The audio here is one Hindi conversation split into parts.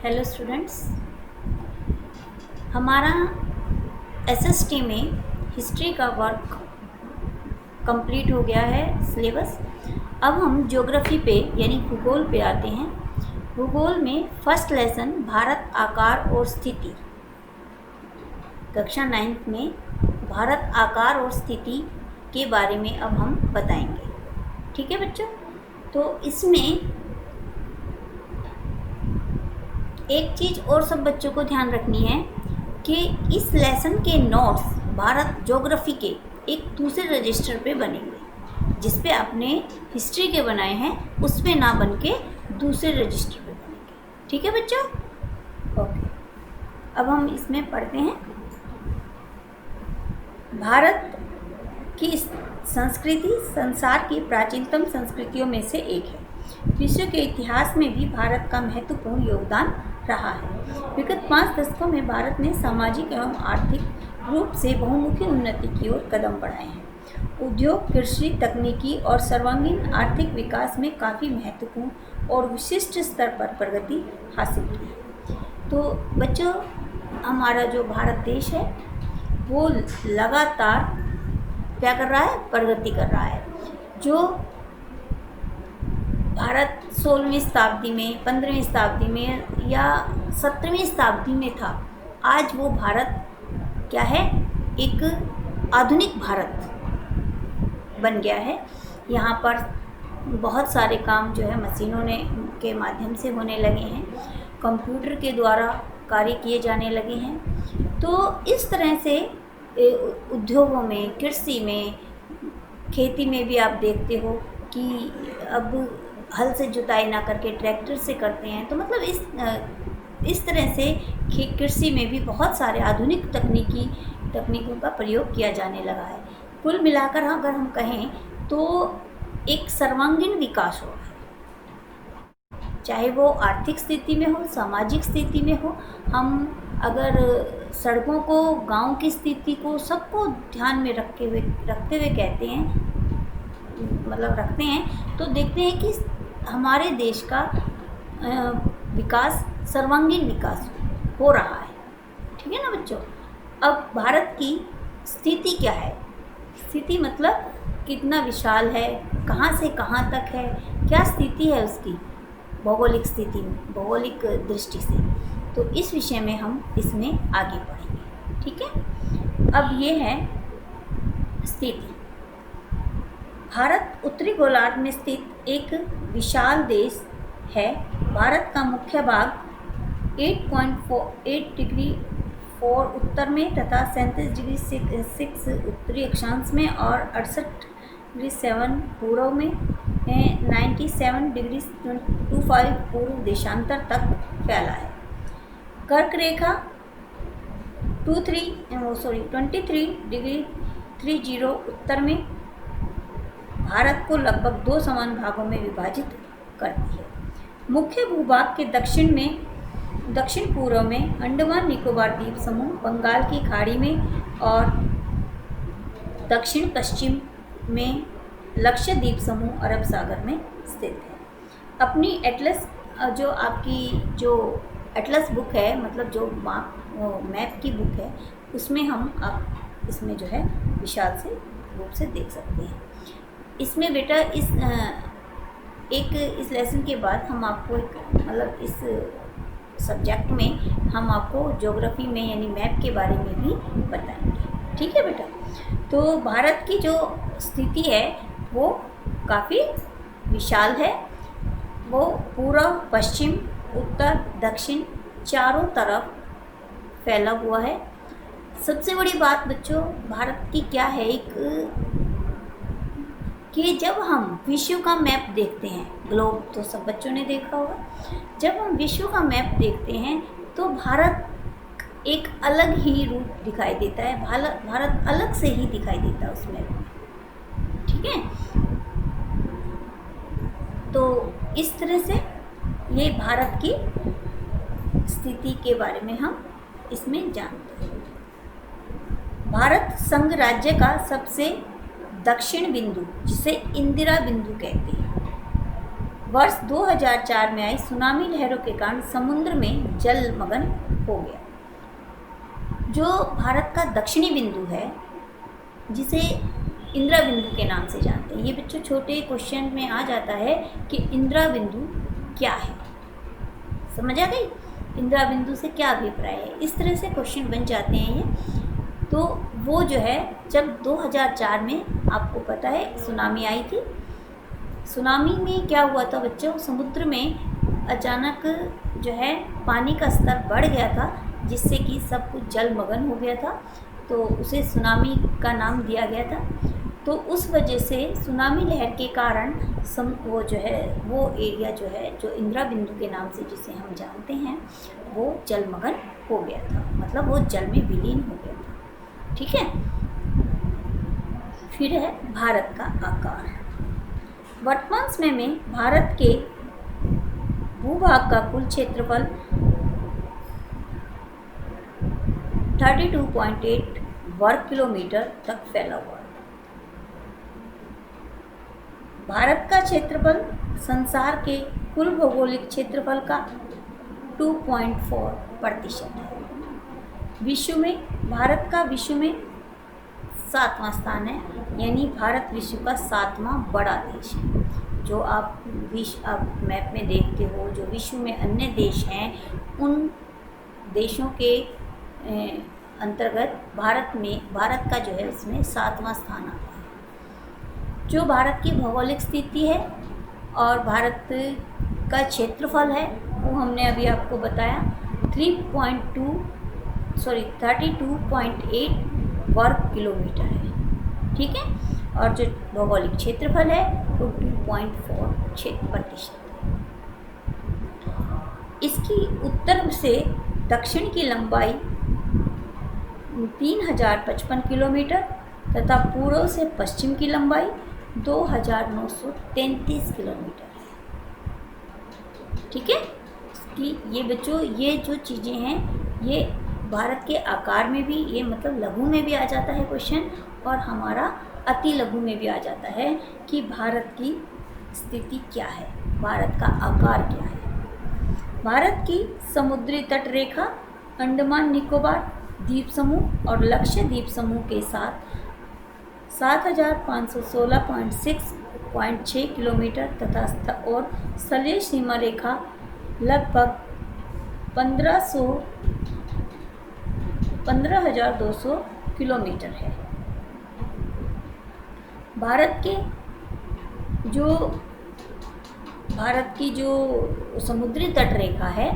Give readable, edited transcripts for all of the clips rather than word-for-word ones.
हेलो स्टूडेंट्स, हमारा एसएसटी में हिस्ट्री का वर्क कंप्लीट हो गया है सिलेबस। अब हम ज्योग्राफी पे यानी भूगोल पे आते हैं। भूगोल में फर्स्ट लेसन भारत आकार और स्थिति, कक्षा 9th में भारत आकार और स्थिति के बारे में अब हम बताएंगे। ठीक है बच्चों, तो इसमें एक चीज़ और सब बच्चों को ध्यान रखनी है कि इस लेसन के नोट्स भारत ज्योग्राफी के एक दूसरे रजिस्टर पे बनेंगे। जिस पे आपने हिस्ट्री के बनाए हैं उस पे ना बन के दूसरे रजिस्टर पे बनेंगे। ठीक है बच्चों, ओके। अब हम इसमें पढ़ते हैं। भारत की संस्कृति संसार की प्राचीनतम संस्कृतियों में से एक है। विश्व के इतिहास में भी भारत का महत्वपूर्ण योगदान रहा है। विगत 5 दशकों में भारत ने सामाजिक एवं आर्थिक रूप से बहुमुखी उन्नति की ओर कदम बढ़ाए हैं। उद्योग, कृषि, तकनीकी और सर्वांगीण आर्थिक विकास में काफ़ी महत्वपूर्ण और विशिष्ट स्तर पर प्रगति हासिल की है। तो बच्चों, हमारा जो भारत देश है वो लगातार क्या कर रहा है, प्रगति कर रहा है। जो भारत 16वीं शताब्दी में, 15वीं शताब्दी में या 17वीं शताब्दी में था, आज वो भारत क्या है, एक आधुनिक भारत बन गया है। यहाँ पर बहुत सारे काम जो है मशीनों ने के माध्यम से होने लगे हैं, कंप्यूटर के द्वारा कार्य किए जाने लगे हैं। तो इस तरह से उद्योगों में, कृषि में, खेती में भी आप देखते हो कि अब हल से जुताई ना करके ट्रैक्टर से करते हैं। तो मतलब इस तरह से कृषि में भी बहुत सारे आधुनिक तकनीकों का प्रयोग किया जाने लगा है। कुल मिलाकर अगर हम कहें तो एक सर्वांगीण विकास हो रहा है, चाहे वो आर्थिक स्थिति में हो, सामाजिक स्थिति में हो। हम अगर सड़कों को, गांव की स्थिति को, सबको ध्यान में रखते हुए कहते हैं, मतलब रखते हैं, तो देखते हैं कि हमारे देश का विकास, सर्वांगीण विकास हो रहा है। ठीक है ना बच्चों। अब भारत की स्थिति क्या है? स्थिति मतलब कितना विशाल है, कहाँ से कहाँ तक है, क्या स्थिति है उसकी भौगोलिक स्थिति में, भौगोलिक दृष्टि से। तो इस विषय में हम इसमें आगे पढ़ेंगे। ठीक है। अब ये है स्थिति। भारत उत्तरी गोलार्ध में स्थित एक विशाल देश है। भारत का मुख्य भाग 8.48 डिग्री 4 उत्तर में तथा 37 डिग्री 6 उत्तरी अक्षांश में और 68 डिग्री 7 पूर्व में, 97 डिग्री 25 पूर्व देशांतर तक फैला है। कर्क रेखा 23 डिग्री 30 उत्तर में भारत को लगभग 2 समान भागों में विभाजित करती है। मुख्य भूभाग के दक्षिण पूर्व में अंडमान निकोबार द्वीप समूह, बंगाल की खाड़ी में और दक्षिण पश्चिम में लक्षद्वीप समूह अरब सागर में स्थित है। अपनी एटलस, जो आपकी जो एटलस बुक है, मतलब जो मैप की बुक है, उसमें हम आप इसमें जो है विशाल से रूप से देख सकते हैं। इसमें बेटा इस लेसन के बाद हम आपको मतलब इस सब्जेक्ट में हम आपको ज्योग्राफी में यानी मैप के बारे में भी बताएंगे। ठीक है बेटा। तो भारत की जो स्थिति है वो काफ़ी विशाल है। वो पूर्व, पश्चिम, उत्तर, दक्षिण चारों तरफ फैला हुआ है। सबसे बड़ी बात बच्चों भारत की क्या है, कि जब हम विश्व का मैप देखते हैं, ग्लोब तो सब बच्चों ने देखा होगा, जब हम विश्व का मैप देखते हैं तो भारत एक अलग ही रूप दिखाई देता है। भारत अलग से ही दिखाई देता है उस मैप में। ठीक है। तो इस तरह से ये भारत की स्थिति के बारे में हम इसमें जानते हैं। भारत संघ राज्य का सबसे दक्षिण बिंदु, जिसे इंदिरा बिंदु कहते हैं, वर्ष 2004 में आई सुनामी लहरों के कारण समुद्र में जलमग्न हो गया। जो भारत का दक्षिणी बिंदु है, जिसे इंदिरा बिंदु के नाम से जानते हैं, ये बच्चों छोटे क्वेश्चन में आ जाता है कि इंदिरा बिंदु क्या है। समझ आ गई? इंदिरा बिंदु से क्या अभिप्राय है, इस तरह से क्वेश्चन बन जाते हैं ये। तो वो जो है, जब 2004 में आपको पता है सुनामी आई थी। सुनामी में क्या हुआ था बच्चों, समुद्र में अचानक जो है पानी का स्तर बढ़ गया था, जिससे कि सब कुछ जलमग्न हो गया था, तो उसे सुनामी का नाम दिया गया था। तो उस वजह से सुनामी लहर के कारण वो जो है, वो एरिया जो है, जो इंदिरा बिंदु के नाम से जिसे हम जानते हैं, वो जलमग्न हो गया था, मतलब वो जल में विलीन हो गया था। ठीक है। फिर है भारत का आकार। वर्तमान समय में भारत के भूभाग का कुल क्षेत्रफल 32.8 वर्ग किलोमीटर तक फैला हुआ है। भारत का क्षेत्रफल संसार के कुल भौगोलिक क्षेत्रफल का 2.4% है। विश्व में भारत का विश्व में 7वां स्थान है, यानी भारत विश्व का 7वां बड़ा देश है। जो आप मैप में देखते हो, जो विश्व में अन्य देश हैं, उन देशों के अंतर्गत भारत का जो है उसमें 7वां स्थान आता है। जो भारत की भौगोलिक स्थिति है और भारत का क्षेत्रफल है, वो हमने अभी आपको बताया 32.8 वर्ग किलोमीटर है। ठीक है। और जो भौगोलिक क्षेत्रफल है वो 2.4%। इसकी उत्तर से दक्षिण की लंबाई 3055 किलोमीटर तथा पूर्व से पश्चिम की लंबाई 2933 किलोमीटर है। ठीक है। कि ये बच्चों, ये जो चीज़ें हैं, ये भारत के आकार में भी, ये मतलब लघु में भी आ जाता है क्वेश्चन, और हमारा अति लघु में भी आ जाता है कि भारत की स्थिति क्या है, भारत का आकार क्या है। भारत की समुद्री तट रेखा अंडमान निकोबार द्वीप समूह और लक्षद्वीप समूह के साथ 7516.6 किलोमीटर तथा और स्थलीय सीमा रेखा लगभग 15,200 किलोमीटर है। भारत की जो समुद्री तट रेखा है,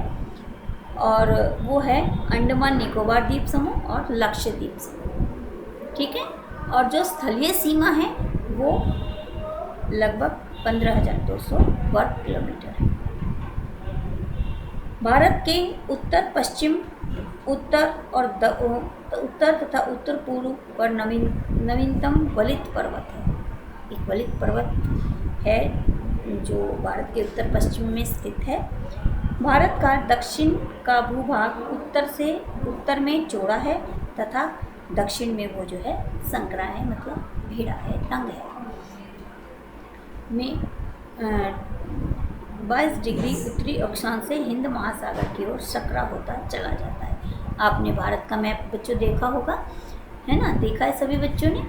और वो है अंडमान निकोबार द्वीप समूह और लक्षद्वीप समूह। ठीक है। और जो स्थलीय सीमा है वो लगभग 15,200 वर्ग किलोमीटर है। भारत के उत्तर तथा उत्तर पूर्व पर नवीनतम वलित पर्वत है। एक वलित पर्वत है जो भारत के उत्तर पश्चिम में स्थित है। भारत का दक्षिण का भूभाग उत्तर में चौड़ा है तथा दक्षिण में वो जो है संकरा है, मतलब भीड़ा है, तंग है। में 22 डिग्री उत्तरी अक्षांश से हिंद महासागर की ओर सकरा होता चला जाता है। आपने भारत का मैप बच्चों देखा होगा, है ना? देखा है सभी बच्चों ने।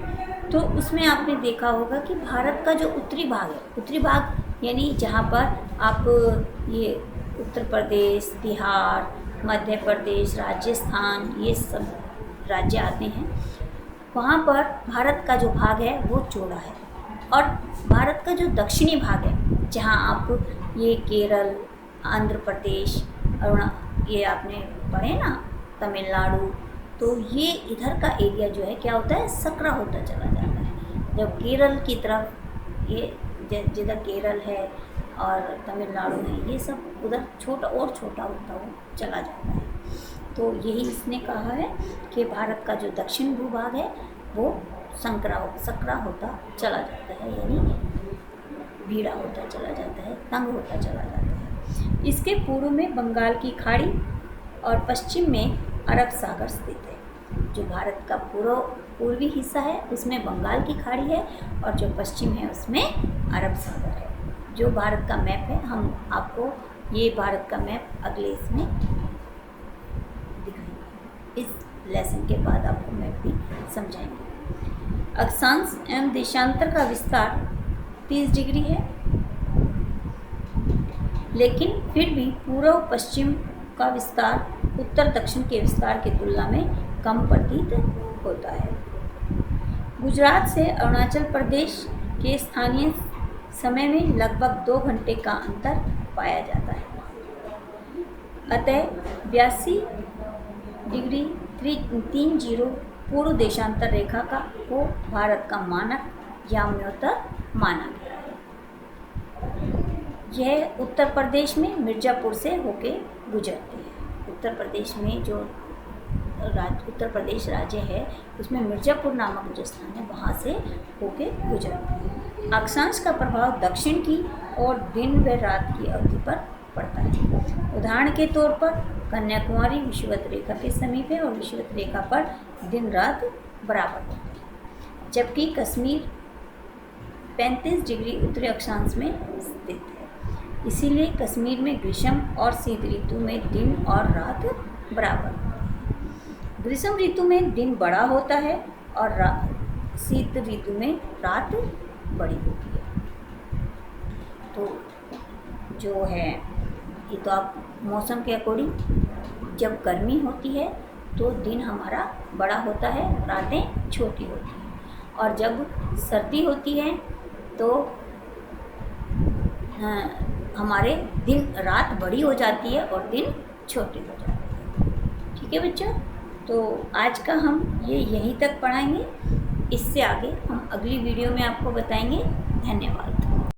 तो उसमें आपने देखा होगा कि भारत का जो उत्तरी भाग है, उत्तरी भाग यानी जहाँ पर आप ये उत्तर प्रदेश, बिहार, मध्य प्रदेश, राजस्थान, ये सब राज्य आते हैं, वहाँ पर भारत का जो भाग है वो चौड़ा है। और भारत का जो दक्षिणी भाग है, जहाँ आप ये केरल, आंध्र प्रदेश, ये आपने पढ़े ना, तमिलनाडु, तो ये इधर का एरिया जो है क्या होता है, सकरा होता चला जाता है। जब केरल की तरफ ये जिधर केरल है और तमिलनाडु है, ये सब उधर छोटा होता हुआ चला जाता है। तो यही इसने कहा है कि भारत का जो दक्षिण भूभाग है वो सकरा होता चला जाता है, यानी भीड़ा होता चला जाता है, तंग होता चला जाता है। इसके पूर्व में बंगाल की खाड़ी और पश्चिम में अरब सागर स्थित है। जो भारत का पूर्वी हिस्सा है उसमें बंगाल की खाड़ी है और जो पश्चिम है उसमें अरब सागर है। जो भारत का मैप है, हम आपको ये भारत का मैप अगले इसमें दिखाएंगे। इस लेसन के बाद आपको मैप भी समझाएंगे। अक्षांश एवं देशांतर का विस्तार 30 डिग्री है, लेकिन फिर भी पूर्व पश्चिम का विस्तार उत्तर दक्षिण के विस्तार की तुलना में कम प्रतीत होता है। गुजरात से अरुणाचल प्रदेश के स्थानीय समय में लगभग 2 घंटे का अंतर पाया जाता है। अतः 82 डिग्री 30 पूर्व देशांतर रेखा को भारत का मानक याम्योत्तर माना गया है। यह उत्तर प्रदेश में मिर्ज़ापुर से होके गुजरती है। उत्तर प्रदेश में जो उत्तर प्रदेश राज्य है, उसमें मिर्ज़ापुर नामक जो स्थान है, वहाँ से होके गुजरती है। अक्षांश का प्रभाव दक्षिण की और दिन व रात की अवधि पर पड़ता है। उदाहरण के तौर पर कन्याकुमारी विषुवत रेखा के समीप है और विषुवत रेखा पर दिन रात बराबर होती है, जबकि कश्मीर 35 डिग्री उत्तरी अक्षांश में स्थित है। इसीलिए कश्मीर में ग्रीष्म और शीत ऋतु में दिन और रात बराबर होती है। ग्रीष्म ऋतु में दिन बड़ा होता है और शीत ऋतु में रात बड़ी होती है। तो जो है, ये तो आप मौसम के अकॉर्डिंग, जब गर्मी होती है तो दिन हमारा बड़ा होता है, रातें छोटी होती हैं, और जब सर्दी होती है तो हमारे दिन रात बड़ी हो जाती है और दिन छोटे हो जाते हैं। ठीक है बच्चों, तो आज का हम ये यहीं तक पढ़ाएंगे। इससे आगे हम अगली वीडियो में आपको बताएंगे। धन्यवाद।